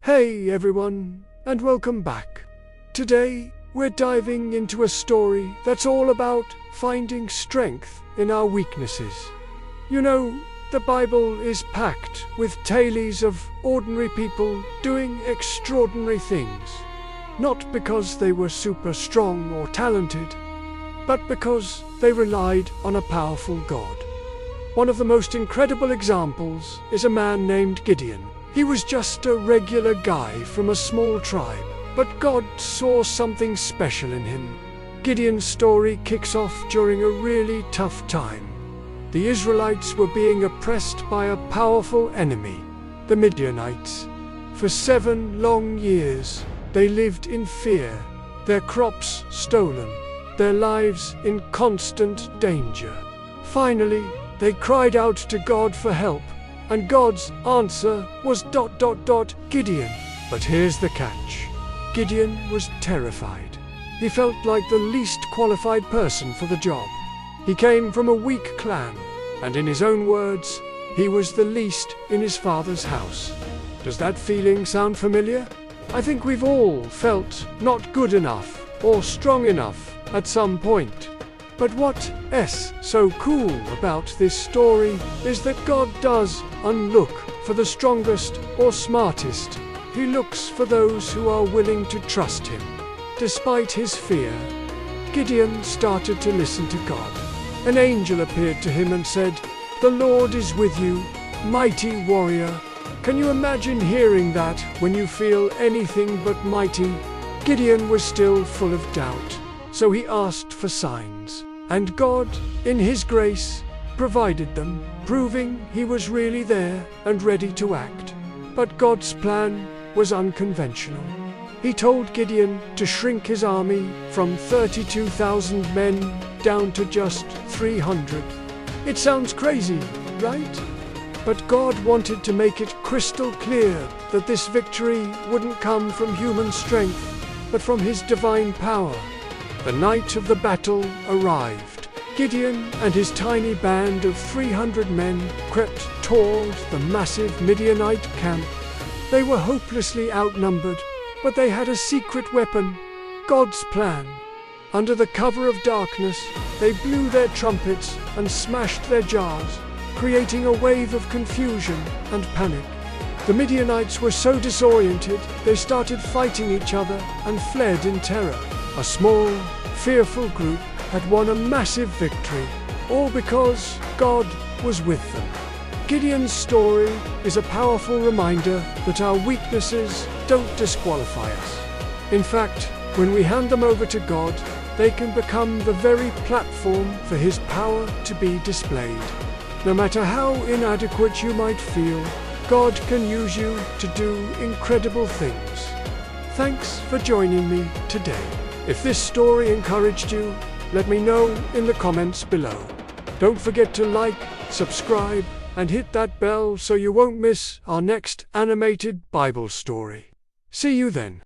Hey everyone, and welcome back. Today, we're diving into a story that's all about finding strength in our weaknesses. You know, the Bible is packed with tales of ordinary people doing extraordinary things. Not because they were super strong or talented, but because they relied on a powerful God. One of the most incredible examples is a man named Gideon. He was just a regular guy from a small tribe, but God saw something special in him. Gideon's story kicks off during a really tough time. The Israelites were being oppressed by a powerful enemy, the Midianites. For 7 long years, they lived in fear, their crops stolen, their lives in constant danger. Finally, they cried out to God for help. And God's answer was ... Gideon. But here's the catch. Gideon was terrified. He felt like the least qualified person for the job. He came from a weak clan, and in his own words, he was the least in his father's house. Does that feeling sound familiar? I think we've all felt not good enough or strong enough at some point. But what's so cool about this story is that God doesn't look for the strongest or smartest. He looks for those who are willing to trust him. Despite his fear, Gideon started to listen to God. An angel appeared to him and said, "The Lord is with you, mighty warrior." Can you imagine hearing that when you feel anything but mighty? Gideon was still full of doubt. So he asked for signs, and God, in his grace, provided them, proving he was really there and ready to act. But God's plan was unconventional. He told Gideon to shrink his army from 32,000 men down to just 300. It sounds crazy, right? But God wanted to make it crystal clear that this victory wouldn't come from human strength, but from his divine power. The night of the battle arrived. Gideon and his tiny band of 300 men crept toward the massive Midianite camp. They were hopelessly outnumbered, but they had a secret weapon, God's plan. Under the cover of darkness, they blew their trumpets and smashed their jars, creating a wave of confusion and panic. The Midianites were so disoriented, they started fighting each other and fled in terror. A small, fearful group had won a massive victory, all because God was with them. Gideon's story is a powerful reminder that our weaknesses don't disqualify us. In fact, when we hand them over to God, they can become the very platform for His power to be displayed. No matter how inadequate you might feel, God can use you to do incredible things. Thanks for joining me today. If this story encouraged you, let me know in the comments below. Don't forget to like, subscribe, and hit that bell so you won't miss our next animated Bible story. See you then.